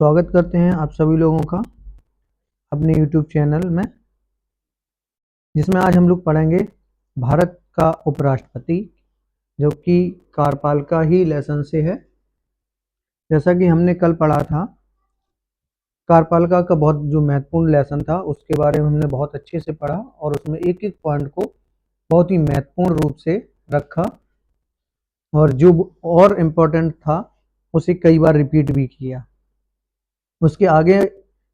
स्वागत करते हैं आप सभी लोगों का अपने YouTube चैनल में, जिसमें आज हम लोग पढ़ेंगे भारत का उपराष्ट्रपति, जो कि कार्यपालिका ही लेसन से है। जैसा कि हमने कल पढ़ा था, कार्यपालिका का बहुत जो महत्वपूर्ण लेसन था उसके बारे में हमने बहुत अच्छे से पढ़ा और उसमें एक एक पॉइंट को बहुत ही महत्वपूर्ण रूप से रखा और जो और इम्पोर्टेंट था उसे कई बार रिपीट भी किया। उसके आगे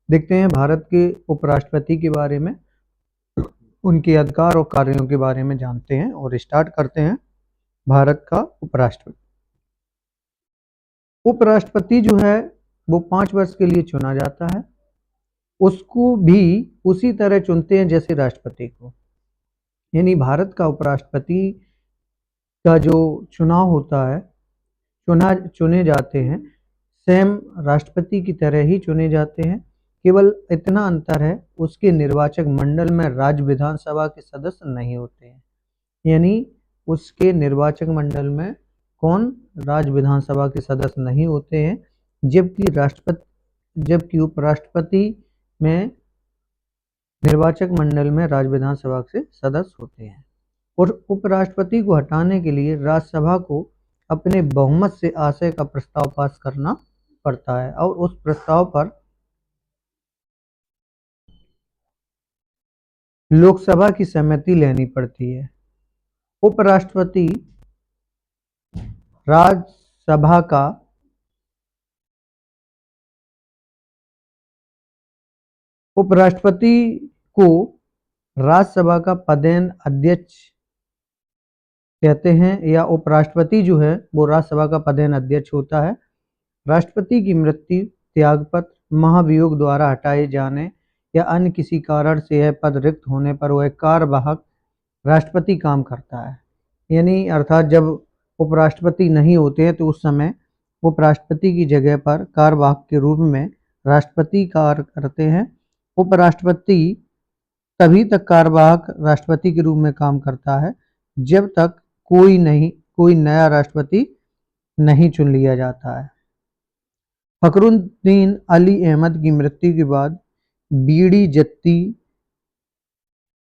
देखते हैं भारत के उपराष्ट्रपति के बारे में, उनके अधिकार और कार्यों के बारे में जानते हैं और स्टार्ट करते हैं। भारत का उपराष्ट्रपति उपराष्ट्रपति जो है वो 5 वर्ष के लिए चुना जाता है। उसको भी उसी तरह चुनते हैं जैसे राष्ट्रपति को, यानी भारत का उपराष्ट्रपति का जो चुनाव होता है, चुने जाते हैं सेम राष्ट्रपति की तरह ही चुने जाते हैं। केवल इतना अंतर है, उसके निर्वाचक मंडल में राज्य विधानसभा के सदस्य नहीं होते हैं, यानी उसके निर्वाचक मंडल में राज्य विधानसभा के सदस्य नहीं होते हैं, जबकि उपराष्ट्रपति में निर्वाचक मंडल में राज्य विधानसभा के सदस्य होते हैं। और उपराष्ट्रपति को हटाने के लिए राज्यसभा को अपने बहुमत से आशय का प्रस्ताव पास करना पड़ता है और उस प्रस्ताव पर लोकसभा की सहमति लेनी पड़ती है। उपराष्ट्रपति राज्यसभा का उपराष्ट्रपति को राज्यसभा का पदेन अध्यक्ष कहते हैं, या उपराष्ट्रपति जो है वो राज्यसभा का पदेन अध्यक्ष होता है। राष्ट्रपति की मृत्यु, त्यागपत्र, महाभियोग द्वारा हटाए जाने या अन्य किसी कारण से यह पद रिक्त होने पर वह कार्यवाहक राष्ट्रपति काम करता है। यानी अर्थात जब उपराष्ट्रपति नहीं होते हैं तो उस समय उपराष्ट्रपति की जगह पर कार्यवाहक के रूप में राष्ट्रपति कार्य करते हैं। उपराष्ट्रपति तभी तक कार्यवाहक राष्ट्रपति के रूप में काम करता है जब तक कोई नया राष्ट्रपति नहीं चुन लिया जाता है। फखरुद्दीन अली अहमद की मृत्यु के बाद बीडी जत्ती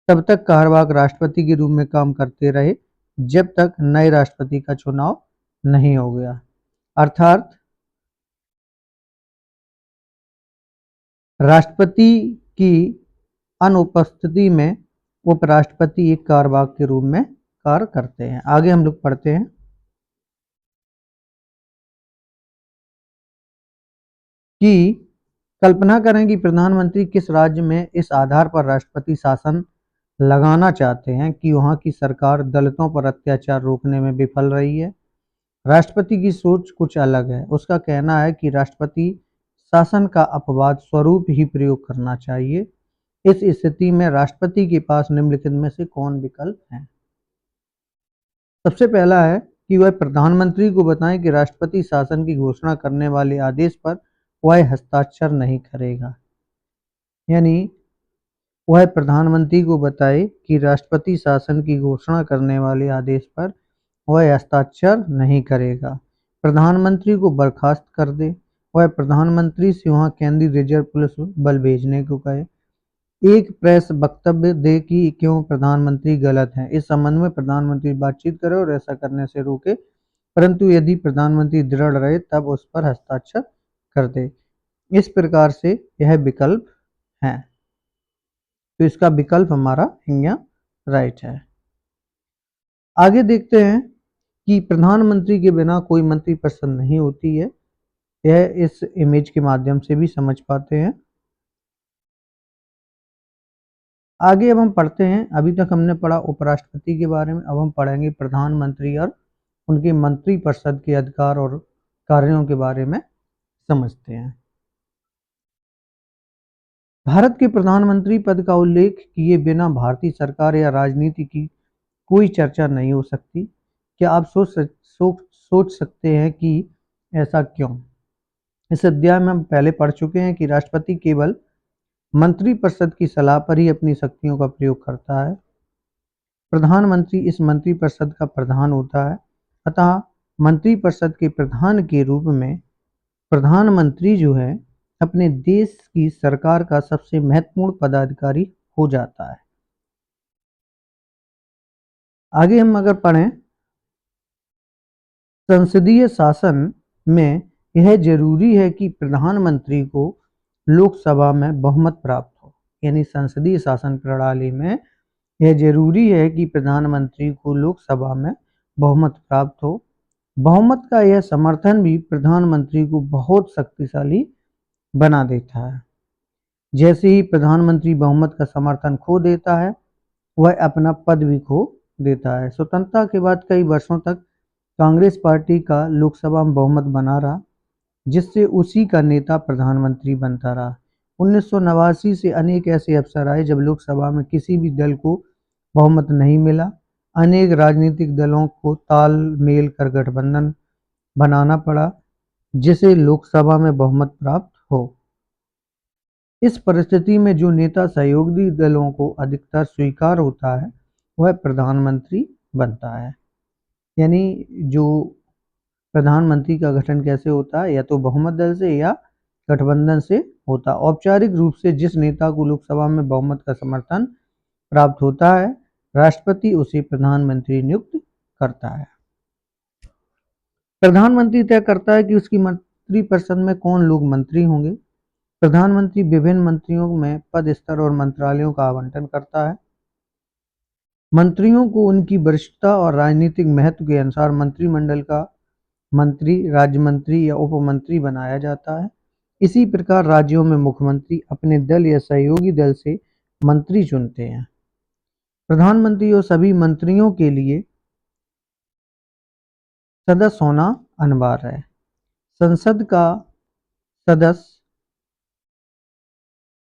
तब तक कार्यवाहक राष्ट्रपति के रूप में काम करते रहे जब तक नए राष्ट्रपति का चुनाव नहीं हो गया। अर्थात राष्ट्रपति की अनुपस्थिति में उपराष्ट्रपति एक कार्यवाहक के रूप में कार्य करते हैं। आगे हम लोग पढ़ते हैं कि कल्पना करें कि प्रधानमंत्री किस राज्य में इस आधार पर राष्ट्रपति शासन लगाना चाहते हैं कि वहां की सरकार दलितों पर अत्याचार रोकने में विफल रही है। राष्ट्रपति की सोच कुछ अलग है। उसका कहना है कि राष्ट्रपति शासन का अपवाद स्वरूप ही प्रयोग करना चाहिए। इस स्थिति में राष्ट्रपति के पास निम्नलिखित में से कौन विकल्प है? सबसे पहला है कि वह प्रधानमंत्री को बताएं कि राष्ट्रपति शासन की घोषणा करने वाले आदेश पर वह हस्ताक्षर नहीं करेगा। यानी वह प्रधानमंत्री को बताए कि राष्ट्रपति शासन की घोषणा करने वाले आदेश पर वह हस्ताक्षर नहीं करेगा। प्रधानमंत्री को बर्खास्त कर दे। वह प्रधानमंत्री से वहां केंद्रीय रिजर्व पुलिस बल भेजने को कहे। एक प्रेस वक्तव्य दे कि क्यों प्रधानमंत्री गलत हैं। इस संबंध में प्रधानमंत्री बातचीत करे और ऐसा करने से रोके, परंतु यदि प्रधानमंत्री दृढ़ रहे तब उस पर हस्ताक्षर कर दे। इस प्रकार से यह विकल्प है, तो इसका विकल्प हमारा यहाँ राइट है। आगे देखते हैं कि प्रधानमंत्री के बिना कोई मंत्रिपरिषद नहीं होती है। यह इस इमेज के माध्यम से भी समझ पाते हैं। आगे अब हम पढ़ते हैं, अभी तक हमने पढ़ा उपराष्ट्रपति के बारे में, अब हम पढ़ेंगे प्रधानमंत्री और उनके मंत्रिपरिषद के अधिकार और कार्यों के बारे में समझते हैं। भारत के प्रधानमंत्री पद का उल्लेख किए बिना भारतीय सरकार या राजनीति की कोई चर्चा नहीं हो सकती। क्या आप सोच सकते हैं कि ऐसा क्यों? इस अध्याय में हम पहले पढ़ चुके हैं कि राष्ट्रपति केवल मंत्रिपरिषद की सलाह पर ही अपनी शक्तियों का प्रयोग करता है। प्रधानमंत्री इस मंत्रिपरिषद का प्रधान होता है। अतः मंत्रिपरिषद के प्रधान के रूप में प्रधानमंत्री जो है अपने देश की सरकार का सबसे महत्वपूर्ण पदाधिकारी हो जाता है। आगे हम अगर पढ़ें, संसदीय शासन में यह जरूरी है कि प्रधानमंत्री को लोकसभा में बहुमत प्राप्त हो। यानी संसदीय शासन प्रणाली में यह जरूरी है कि प्रधानमंत्री को लोकसभा में बहुमत प्राप्त हो। बहुमत का यह समर्थन भी प्रधानमंत्री को बहुत शक्तिशाली बना देता है। जैसे ही प्रधानमंत्री बहुमत का समर्थन खो देता है, वह अपना पद भी खो देता है। स्वतंत्रता के बाद कई वर्षों तक कांग्रेस पार्टी का लोकसभा में बहुमत बना रहा, जिससे उसी का नेता प्रधानमंत्री बनता रहा। 1989 से अनेक ऐसे अवसर आए जब लोकसभा में किसी भी दल को बहुमत नहीं मिला। अनेक राजनीतिक दलों को तालमेल कर गठबंधन बनाना पड़ा, जिसे लोकसभा में बहुमत प्राप्त हो। इस परिस्थिति में जो नेता सहयोगी दलों को अधिकतर स्वीकार होता है, वह प्रधानमंत्री बनता है। यानी जो प्रधानमंत्री का गठन कैसे होता है, या तो बहुमत दल से या गठबंधन से होता है। औपचारिक रूप से जिस नेता को लोकसभा में बहुमत का समर्थन प्राप्त होता है, राष्ट्रपति उसे प्रधानमंत्री नियुक्त करता है। प्रधानमंत्री तय करता है कि उसकी मंत्रिपरिषद में कौन लोग मंत्री होंगे। प्रधानमंत्री विभिन्न मंत्रियों में पद, स्तर और मंत्रालयों का आवंटन करता है। मंत्रियों को उनकी वरिष्ठता और राजनीतिक महत्व के अनुसार मंत्रिमंडल का मंत्री, राज्य मंत्री या उपमंत्री बनाया जाता है। इसी प्रकार राज्यों में मुख्यमंत्री अपने दल या सहयोगी दल से मंत्री चुनते हैं। प्रधानमंत्री और सभी मंत्रियों के लिए सदस्य होना अनिवार्य है। संसद का सदस्य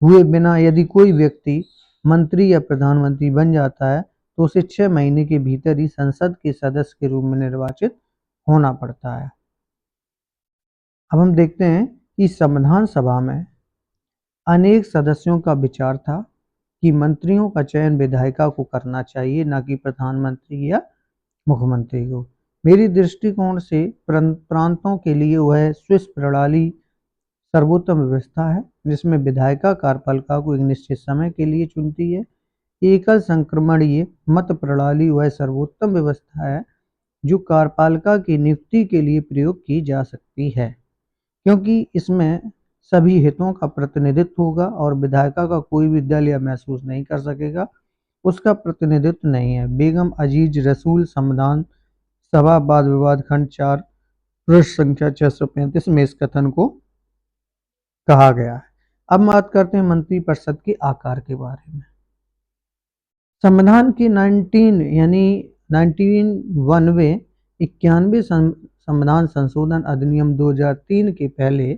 हुए बिना यदि कोई व्यक्ति मंत्री या प्रधानमंत्री बन जाता है, तो उसे 6 महीने के भीतर ही संसद के सदस्य के रूप में निर्वाचित होना पड़ता है। अब हम देखते हैं कि संविधान सभा में अनेक सदस्यों का विचार था कि मंत्रियों का चयन विधायिका को करना चाहिए, न कि प्रधानमंत्री या मुख्यमंत्री को। मेरी दृष्टिकोण से प्रांतों के लिए वह स्विस प्रणाली सर्वोत्तम व्यवस्था है, जिसमें विधायिका कार्यपालिका को एक निश्चित समय के लिए चुनती है। एकल संक्रमणीय मत प्रणाली वह सर्वोत्तम व्यवस्था है जो कार्यपालिका की नियुक्ति के लिए प्रयोग की जा सकती है, क्योंकि इसमें सभी हितों का प्रतिनिधित्व होगा और विधायिका का कोई भी दल या महसूस नहीं कर सकेगा उसका प्रतिनिधित्व नहीं है। बेगम अजीज रसूल संविधान सभा वाद विवाद खंड 4 पृष्ठ संख्या 635 में इस कथन को कहा गया है। अब बात करते हैं मंत्रिपरिषद के आकार के बारे में। संविधान के 91वें संविधान संशोधन अधिनियम 2003 के पहले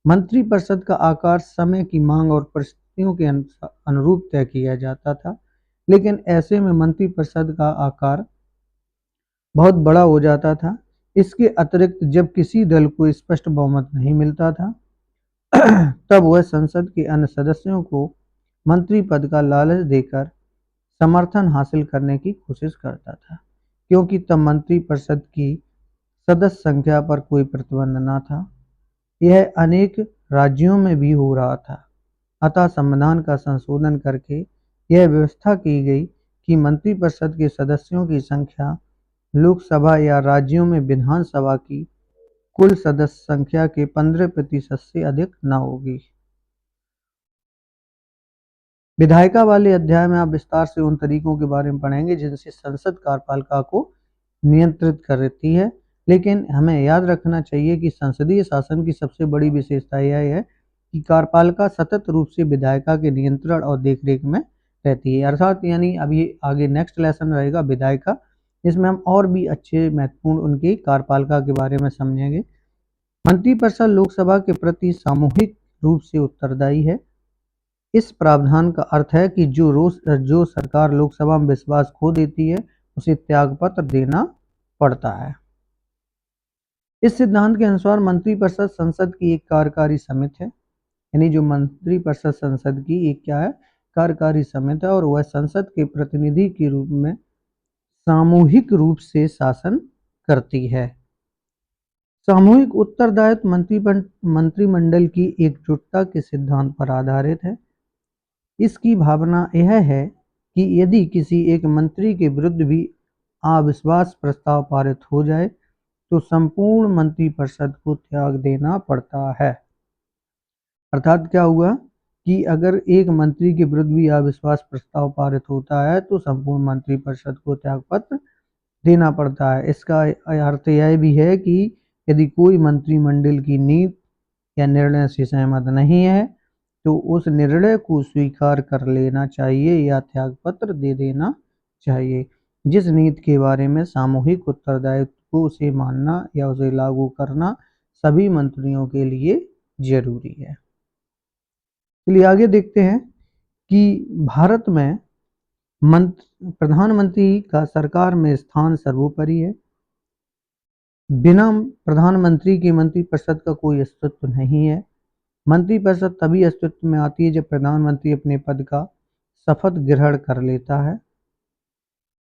मंत्रिपरिषद का आकार समय की मांग और परिस्थितियों के अनुरूप तय किया जाता था, लेकिन ऐसे में मंत्रिपरिषद का आकार बहुत बड़ा हो जाता था। इसके अतिरिक्त जब किसी दल को स्पष्ट बहुमत नहीं मिलता था, तब वह संसद के अन्य सदस्यों को मंत्री पद का लालच देकर समर्थन हासिल करने की कोशिश करता था, क्योंकि तब मंत्रिपरिषद की सदस्य संख्या पर कोई प्रतिबंध न था। यह अनेक राज्यों में भी हो रहा था। अतः संविधान का संशोधन करके यह व्यवस्था की गई कि मंत्रिपरिषद के सदस्यों की संख्या लोकसभा या राज्यों में विधानसभा की कुल सदस्य संख्या के 15% से अधिक न होगी। विधायिका वाले अध्याय में आप विस्तार से उन तरीकों के बारे में पढ़ेंगे जिनसे संसद कार्यपालिका को नियंत्रित करती है, लेकिन हमें याद रखना चाहिए कि संसदीय शासन की सबसे बड़ी विशेषता यह है कि कार्यपालिका सतत रूप से विधायिका के नियंत्रण और देखरेख में रहती है। अर्थात यानी अभी आगे नेक्स्ट लेसन रहेगा विधायिका, इसमें हम और भी अच्छे महत्वपूर्ण उनकी कार्यपालिका के बारे में समझेंगे। मंत्रिपरिषद लोकसभा के प्रति सामूहिक रूप से उत्तरदायी है। इस प्रावधान का अर्थ है कि जो सरकार लोकसभा में विश्वास खो देती है, उसे त्यागपत्र देना पड़ता है। इस सिद्धांत के अनुसार मंत्रिपरिषद संसद की एक कार्यकारी समिति है। यानी जो मंत्रिपरिषद संसद की एक क्या है, कार्यकारी समिति है, और वह संसद के प्रतिनिधि के रूप में सामूहिक रूप से शासन करती है। सामूहिक उत्तरदायित्व मंत्रिमंडल की एकजुटता के सिद्धांत पर आधारित है। इसकी भावना यह है कि यदि किसी एक मंत्री के विरुद्ध भी अविश्वास प्रस्ताव पारित हो जाए तो संपूर्ण मंत्रिपरिषद को त्याग देना पड़ता है। अर्थात क्या हुआ कि अगर एक मंत्री के विरुद्ध भी अविश्वास प्रस्ताव पारित होता है तो संपूर्ण मंत्रिपरिषद को त्यागपत्र देना पड़ता है। इसका अर्थ यह भी है कि यदि कोई मंत्रिमंडल की नीति या निर्णय से सहमत नहीं है तो उस निर्णय को स्वीकार कर लेना चाहिए या त्यागपत्र दे देना चाहिए। जिस नीति के बारे में सामूहिक उत्तरदायित्व को उसे मानना या उसे लागू करना सभी मंत्रियों के लिए जरूरी है। चलिए आगे देखते हैं कि भारत में प्रधानमंत्री का सरकार में स्थान सर्वोपरि है। बिना प्रधानमंत्री के मंत्रिपरिषद का कोई अस्तित्व नहीं है। मंत्रिपरिषद तभी अस्तित्व में आती है जब प्रधानमंत्री अपने पद का शपथ ग्रहण कर लेता है।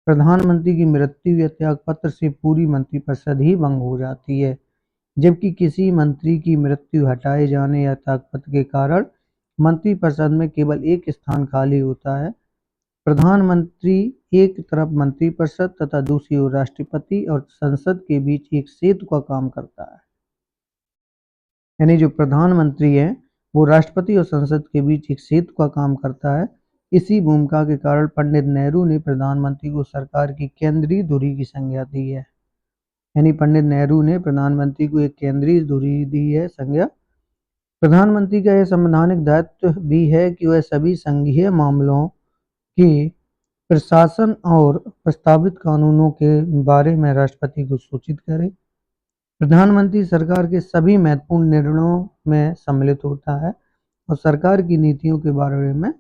प्रधानमंत्री की मृत्यु या त्यागपत्र से पूरी मंत्रिपरिषद ही भंग हो जाती है, जबकि किसी मंत्री की मृत्यु, हटाए जाने या त्यागपत्र के कारण मंत्रिपरिषद में केवल एक स्थान खाली होता है। प्रधानमंत्री एक तरफ मंत्रिपरिषद तथा दूसरी ओर राष्ट्रपति और संसद के बीच एक सेतु का काम करता है। यानी जो प्रधानमंत्री है वो राष्ट्रपति और संसद के बीच एक सेतु का काम करता है। इसी भूमिका के कारण पंडित नेहरू ने प्रधानमंत्री को सरकार की केंद्रीय धुरी की संज्ञा दी है। यानी पंडित नेहरू ने प्रधानमंत्री को एक केंद्रीय धुरी दी है संज्ञा। प्रधानमंत्री का यह संवैधानिक दायित्व भी है कि वह सभी संघीय मामलों के प्रशासन और प्रस्तावित कानूनों के बारे में राष्ट्रपति को सूचित करे। प्रधानमंत्री सरकार के सभी महत्वपूर्ण निर्णयों में सम्मिलित होता है और सरकार की नीतियों के बारे में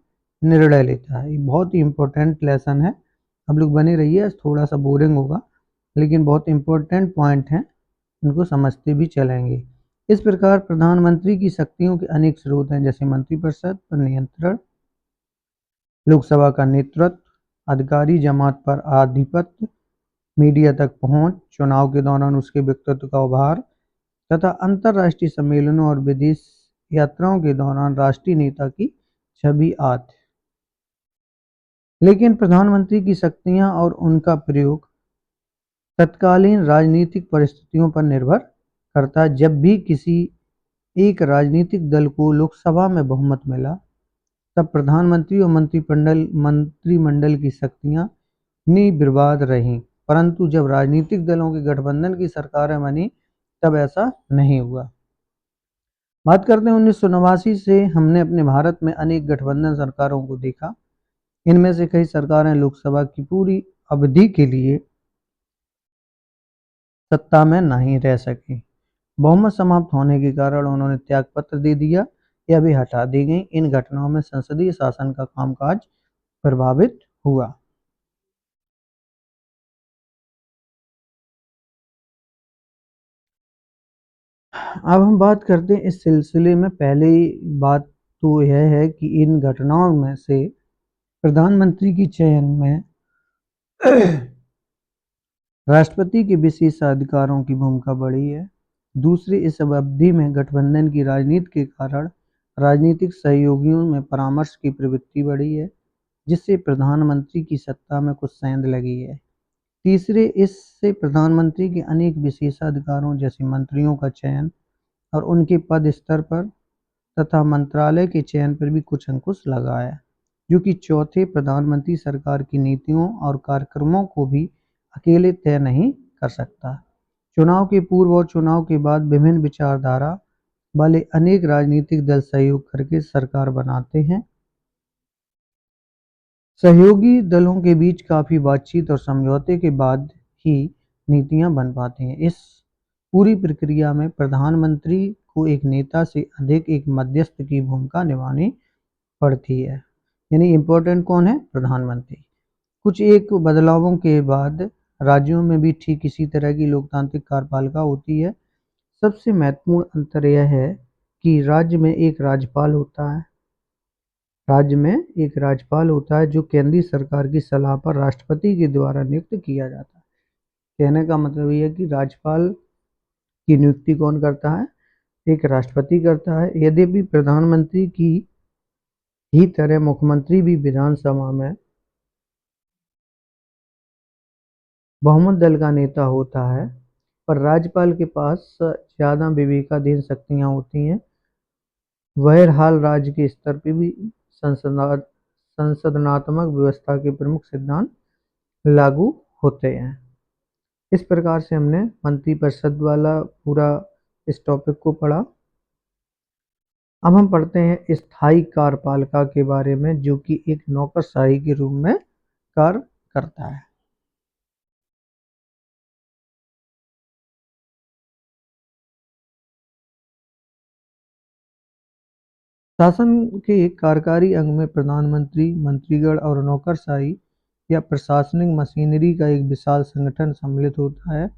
निर्णय लेता है। ये बहुत ही इम्पोर्टेंट लेसन है, आप लोग बने रहिए। थोड़ा सा बोरिंग होगा लेकिन बहुत इम्पोर्टेंट पॉइंट हैं, इनको समझते भी चलेंगे। इस प्रकार प्रधानमंत्री की शक्तियों के अनेक स्रोत हैं, जैसे मंत्रिपरिषद पर नियंत्रण, लोकसभा का नेतृत्व, अधिकारी जमात पर आधिपत्य, मीडिया तक पहुंच, चुनाव के दौरान उसके व्यक्तित्व का उभार तथा अंतर्राष्ट्रीय सम्मेलनों और विदेश यात्राओं के दौरान राष्ट्रीय नेता की छवि आदि। लेकिन प्रधानमंत्री की शक्तियां और उनका प्रयोग तत्कालीन राजनीतिक परिस्थितियों पर निर्भर करता है। जब भी किसी एक राजनीतिक दल को लोकसभा में बहुमत मिला तब प्रधानमंत्री और मंत्रिमंडल की शक्तियां निर्विवाद रहीं, परंतु जब राजनीतिक दलों के गठबंधन की सरकारें बनी तब ऐसा नहीं हुआ। बात करते हैं 1989 से हमने अपने भारत में अनेक गठबंधन सरकारों को देखा। इनमें से कई सरकारें लोकसभा की पूरी अवधि के लिए सत्ता में नहीं रह सकी। बहुमत समाप्त होने के कारण उन्होंने त्यागपत्र दे दिया या वे हटा दी गई। इन घटनाओं में संसदीय शासन का कामकाज प्रभावित हुआ। अब हम बात करते हैं इस सिलसिले में। पहली बात तो यह है कि इन घटनाओं में से प्रधानमंत्री की चयन में राष्ट्रपति के विशेषाधिकारों की भूमिका बड़ी है। दूसरी, इस अवधि में गठबंधन की राजनीति के कारण राजनीतिक सहयोगियों में परामर्श की प्रवृत्ति बढ़ी है, जिससे प्रधानमंत्री की सत्ता में कुछ सेंध लगी है। तीसरे, इससे प्रधानमंत्री के अनेक विशेषाधिकारों जैसे मंत्रियों का चयन और उनके पद स्तर पर तथा मंत्रालय के चयन पर भी कुछ अंकुश लगा है। जो कि चौथे, प्रधानमंत्री सरकार की नीतियों और कार्यक्रमों को भी अकेले तय नहीं कर सकता। चुनाव के पूर्व और चुनाव के बाद विभिन्न विचारधारा वाले अनेक राजनीतिक दल सहयोग करके सरकार बनाते हैं। सहयोगी दलों के बीच काफ़ी बातचीत और समझौते के बाद ही नीतियां बन पाती हैं। इस पूरी प्रक्रिया में प्रधानमंत्री को एक नेता से अधिक एक मध्यस्थ की भूमिका निभानी पड़ती है। यानी इम्पोर्टेंट कौन है? प्रधानमंत्री। कुछ एक बदलावों के बाद राज्यों में भी ठीक इसी तरह की लोकतांत्रिक कार्यपालिका होती है। सबसे महत्वपूर्ण अंतर यह है कि राज्य में एक राज्यपाल होता है। राज्य में एक राज्यपाल होता है जो केंद्रीय सरकार की सलाह पर राष्ट्रपति के द्वारा नियुक्त किया जाता है। कहने का मतलब यह है कि राज्यपाल की नियुक्ति कौन करता है? एक राष्ट्रपति करता है। यद्यपि प्रधानमंत्री की ही तरह मुख्यमंत्री भी विधानसभा में बहुमत दल का नेता होता है, पर राज्यपाल के पास ज़्यादा विवेकाधीन शक्तियां होती हैं। बहरहाल राज्य के स्तर पर भी संसदनात्मक व्यवस्था के प्रमुख सिद्धांत लागू होते हैं। इस प्रकार से हमने मंत्रिपरिषद वाला पूरा इस टॉपिक को पढ़ा। अब हम पढ़ते हैं स्थायी कार्यपालिका के बारे में, जो कि एक नौकरशाही के रूप में कार्य करता है। शासन के कार्यकारी अंग में प्रधानमंत्री, मंत्रीगण और नौकरशाही या प्रशासनिक मशीनरी का एक विशाल संगठन सम्मिलित होता है।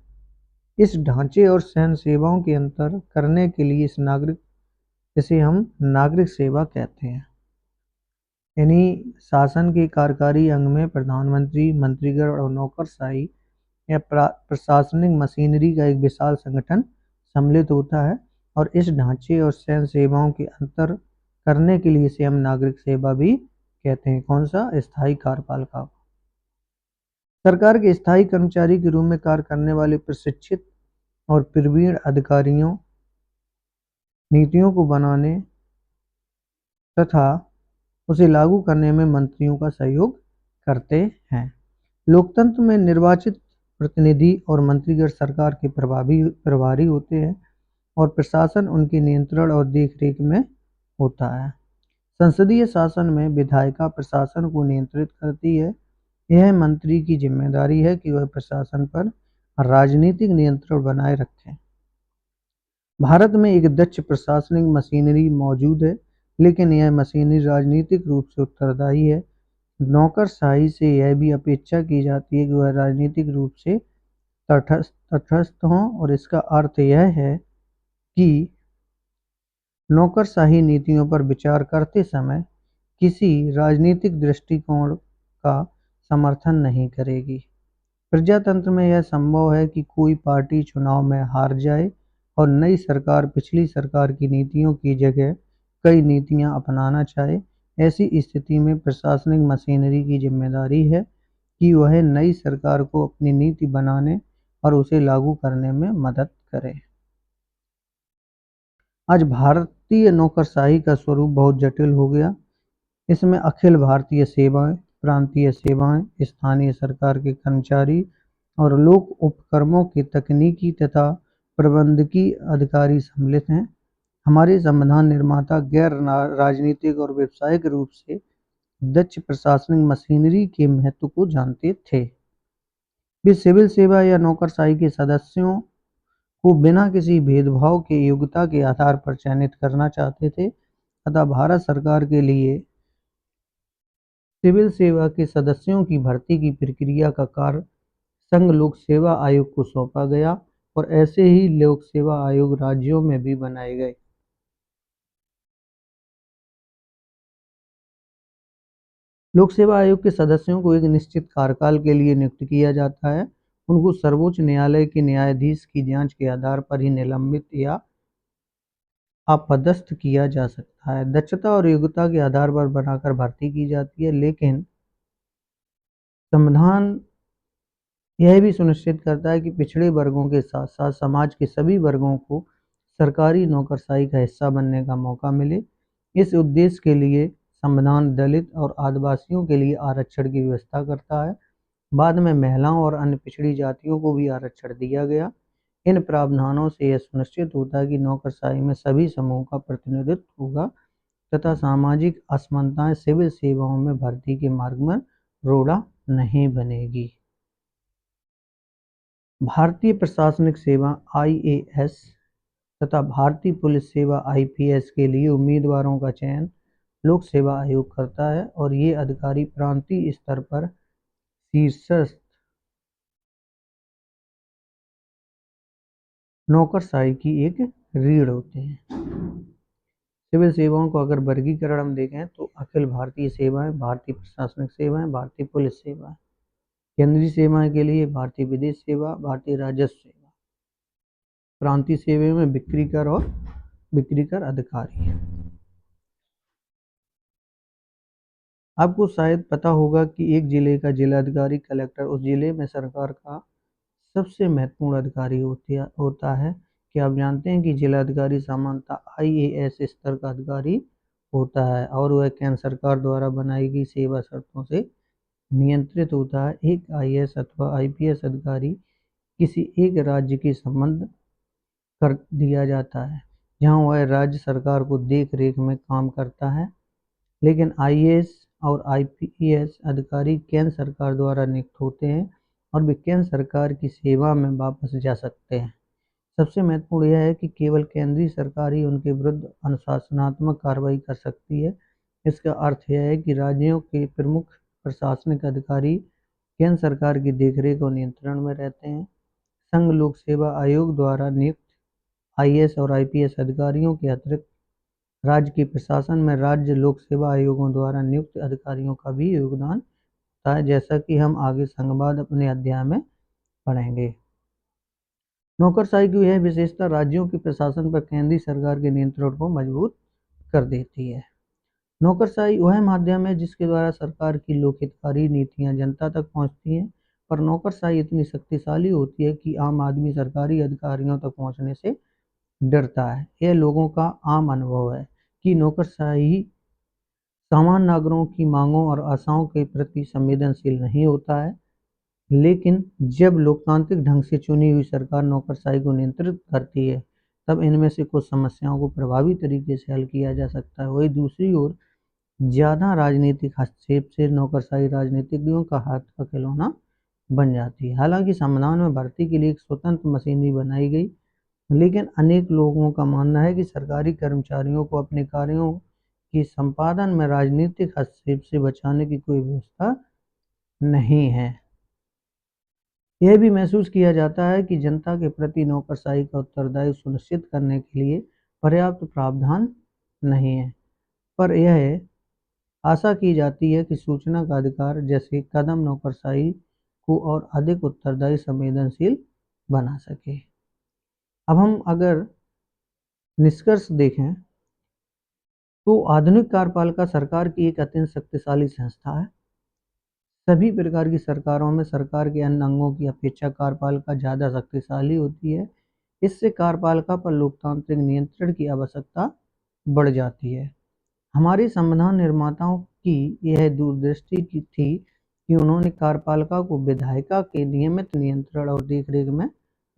इस ढांचे और सहन सेवाओं के अंतर करने के लिए इसे हम नागरिक सेवा कहते हैं। यानी शासन के कार्यकारी अंग में प्रधानमंत्री, मंत्रीगण और नौकरशाही या प्रशासनिक मशीनरी का एक विशाल संगठन सम्मिलित होता है, और इस ढांचे और सहन सेवाओं के अंतर करने के लिए इसे हम नागरिक सेवा भी कहते हैं। कौन सा? स्थायी कार्यपालिका। सरकार के स्थायी कर्मचारी के रूप में कार्य करने वाले प्रशिक्षित और प्रवीण अधिकारियों नीतियों को बनाने तथा उसे लागू करने में मंत्रियों का सहयोग करते हैं। लोकतंत्र में निर्वाचित प्रतिनिधि और मंत्रीगण सरकार के प्रभारी होते हैं, और प्रशासन उनके नियंत्रण और देखरेख में होता है। संसदीय शासन में विधायिका प्रशासन को नियंत्रित करती है। यह मंत्री की जिम्मेदारी है कि वह प्रशासन पर राजनीतिक नियंत्रण बनाए रखें। भारत में एक दक्ष प्रशासनिक मशीनरी मौजूद है, लेकिन यह मशीनरी राजनीतिक रूप से उत्तरदायी है। नौकरशाही से यह भी अपेक्षा की जाती है कि वह राजनीतिक रूप से तटस्थ हों, और इसका अर्थ यह है कि नौकरशाही नीतियों पर विचार करते समय किसी राजनीतिक दृष्टिकोण का समर्थन नहीं करेगी। प्रजातंत्र में यह संभव है कि कोई पार्टी चुनाव में हार जाए और नई सरकार पिछली सरकार की नीतियों की जगह कई नीतियां अपनाना चाहे। ऐसी स्थिति में प्रशासनिक मशीनरी की जिम्मेदारी है कि वह नई सरकार को अपनी नीति बनाने और उसे लागू करने में मदद करे। आज भारतीय नौकरशाही का स्वरूप बहुत जटिल हो गया। इसमें अखिल भारतीय सेवाएं, प्रांतीय सेवाएं, स्थानीय सरकार के कर्मचारी और लोक उपक्रमों के तकनीकी तथा प्रबंधकीय अधिकारी सम्मिलित हैं। हमारे संविधान निर्माता गैर राजनीतिक और व्यावसायिक रूप से दक्ष प्रशासनिक मशीनरी के महत्व को जानते थे। वे सिविल सेवा या नौकरशाही के सदस्यों को बिना किसी भेदभाव के योग्यता के आधार पर चयनित करना चाहते थे, तथा भारत सरकार के लिए सिविल सेवा के सदस्यों की भर्ती की प्रक्रिया का कार्य संघ लोक सेवा आयोग को सौंपा गया, और ऐसे ही लोक सेवा आयोग राज्यों में भी बनाए गए। लोक सेवा आयोग के सदस्यों को एक निश्चित कार्यकाल के लिए नियुक्त किया जाता है। उनको सर्वोच्च न्यायालय के न्यायाधीश की जांच के आधार पर ही निलंबित या अपदस्थ किया जा सकता है। दक्षता और योग्यता के आधार पर बनाकर भर्ती की जाती है, लेकिन संविधान यह भी सुनिश्चित करता है कि पिछड़े वर्गों के साथ साथ समाज के सभी वर्गों को सरकारी नौकरशाही का हिस्सा बनने का मौका मिले। इस उद्देश्य के लिए संविधान दलित और आदिवासियों के लिए आरक्षण की व्यवस्था करता है। बाद में महिलाओं और अन्य पिछड़ी जातियों को भी आरक्षण दिया गया। इन प्रावधानों से यह सुनिश्चित होता है कि नौकरशाही में सभी समूहों का प्रतिनिधित्व होगा, तथा सामाजिक असमानताएं सिविल सेवाओं में भर्ती के मार्ग में रोड़ा नहीं बनेगी। भारतीय प्रशासनिक सेवा IAS तथा भारतीय पुलिस सेवा IPS के लिए उम्मीदवारों का चयन लोक सेवा आयोग करता है, और ये अधिकारी प्रांतीय स्तर पर शीर्षस्थ नौकरशाही की एक रीढ़ होते हैं। सिविल सेवाओं को अगर वर्गीकरण हम देखें तो अखिल भारतीय सेवाएं, भारतीय प्रशासनिक सेवाएं, भारतीय पुलिस सेवाएं। केंद्रीय सेवाएं के लिए भारतीय विदेश सेवा, भारतीय राजस्व सेवा। प्रांतीय सेवा में बिक्री कर और बिक्री कर अधिकारी। आपको शायद पता होगा कि एक जिले का जिलाधिकारी कलेक्टर उस जिले में सरकार का सबसे महत्वपूर्ण अधिकारी होता है। क्या आप जानते हैं कि जिलाधिकारी सामान्यतः आईएएस स्तर का अधिकारी होता है और वह केंद्र सरकार द्वारा बनाई गई सेवा शर्तों से नियंत्रित होता है। एक आईएएस अथवा आईपीएस अधिकारी किसी एक राज्य के संबंध कर दिया जाता है जहां वह राज्य सरकार को देख रेख में काम करता है, लेकिन आईएएस और आईपीएस अधिकारी केंद्र सरकार द्वारा नियुक्त होते हैं और वे केंद्र सरकार की सेवा में वापस जा सकते हैं। सबसे महत्वपूर्ण यह है कि केवल केंद्रीय सरकार ही उनके विरुद्ध अनुशासनात्मक कार्रवाई कर सकती है। इसका अर्थ यह है कि राज्यों के प्रमुख प्रशासनिक अधिकारी केंद्र सरकार की देखरेख और नियंत्रण में रहते हैं। संघ लोक सेवा आयोग द्वारा नियुक्त आईएएस और आईपीएस अधिकारियों के अतिरिक्त राज्य के प्रशासन में राज्य लोक सेवा आयोगों द्वारा नियुक्त अधिकारियों का भी योगदान होता है, जैसा कि हम आगे संघवाद अपने अध्याय में पढ़ेंगे। नौकरशाही की यह विशेषता राज्यों के प्रशासन पर केंद्रीय सरकार के नियंत्रण को मजबूत कर देती है। नौकरशाही वह माध्यम है जिसके द्वारा सरकार की लोकहितकारी नीतियां जनता तक पहुंचती हैं, पर नौकरशाही इतनी शक्तिशाली होती है कि आम आदमी सरकारी अधिकारियों तक पहुंचने से डरता है। यह लोगों का आम अनुभव है कि नौकरशाही सामान्य नागरिकों की मांगों और आशाओं के प्रति संवेदनशील नहीं होता है, लेकिन जब लोकतांत्रिक ढंग से चुनी हुई सरकार नौकरशाही को नियंत्रित करती है, तब इनमें से कुछ समस्याओं को प्रभावी तरीके से हल किया जा सकता है। वही दूसरी ओर ज़्यादा राजनीतिक हस्तक्षेप से नौकरशाही राजनीतिज्ञों का हाथ का खिलौना बन जाती है। हालांकि संविधान में भर्ती के लिए एक स्वतंत्र मशीनरी बनाई गई, लेकिन अनेक लोगों का मानना है कि सरकारी कर्मचारियों को अपने कार्यों के संपादन में राजनीतिक हस्तक्षेप से बचाने की कोई व्यवस्था नहीं है। यह भी महसूस किया जाता है कि जनता के प्रति नौकरशाही का उत्तरदायित्व सुनिश्चित करने के लिए पर्याप्त प्रावधान नहीं है, पर यह आशा की जाती है कि सूचना का अधिकार जैसे कदम नौकरशाही को और अधिक उत्तरदायी संवेदनशील बना सके। अब हम अगर निष्कर्ष देखें तो आधुनिक कार्यपालिका सरकार की एक अत्यंत शक्तिशाली संस्था है। सभी प्रकार की सरकारों में सरकार के अन्य अंगों की अपेक्षा कार्यपालिका ज़्यादा शक्तिशाली होती है। इससे कार्यपालिका पर लोकतांत्रिक नियंत्रण की आवश्यकता बढ़ जाती है। हमारे संविधान निर्माताओं की यह दूरदृष्टि थी कि उन्होंने कार्यपालिका को विधायिका के नियमित नियंत्रण और देखरेख में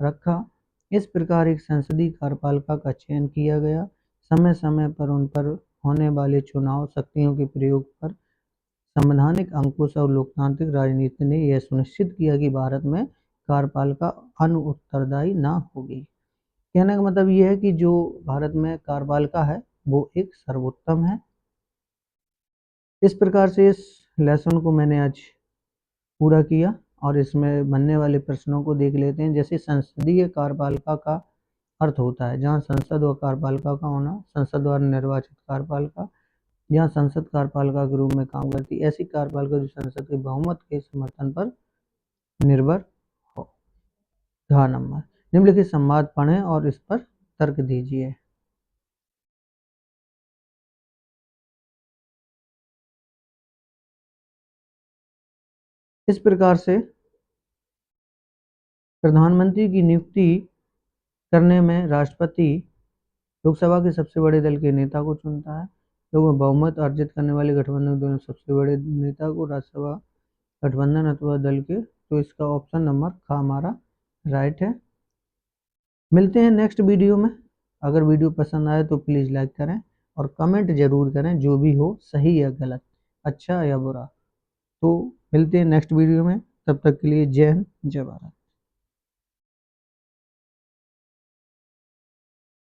रखा। इस प्रकार एक संसदीय कार्यपालिका का चयन किया गया। समय समय पर उन पर होने वाले चुनाव शक्तियों के प्रयोग पर संवैधानिक अंकुश और लोकतांत्रिक राजनीति ने यह सुनिश्चित किया कि भारत में कार्यपालिका अनुत्तरदायी न होगी। कहने का मतलब यह है कि जो भारत में कार्यपालिका है वो एक सर्वोत्तम है। इस प्रकार से इस लेसन को मैंने आज पूरा किया और इसमें बनने वाले प्रश्नों को देख लेते हैं। जैसे संसदीय कार्यपालिका का अर्थ होता है जहां संसद व कार्यपालिका का होना, संसद द्वारा निर्वाचित कार्यपालिका जहां संसद कार्यपालिका के रूप में काम करती है, ऐसी कार्यपालिका जो संसद के बहुमत के समर्थन पर निर्भर हो। घ नंबर निम्नलिखित संवाद पढ़ें और इस पर तर्क दीजिए। इस प्रकार से प्रधानमंत्री की नियुक्ति करने में राष्ट्रपति लोकसभा के सबसे बड़े दल के नेता को चुनता है। लोग में बहुमत अर्जित करने वाले गठबंधन दोनों सबसे बड़े नेता को राज्यसभा गठबंधन अथवा दल के, तो इसका ऑप्शन नंबर ख हमारा राइट है। मिलते हैं नेक्स्ट वीडियो में। अगर वीडियो पसंद आए तो प्लीज़ लाइक करें और कमेंट जरूर करें, जो भी हो सही या गलत, अच्छा या बुरा। तो मिलते हैं नेक्स्ट वीडियो में, तब तक के लिए जय हिंद जय भारत।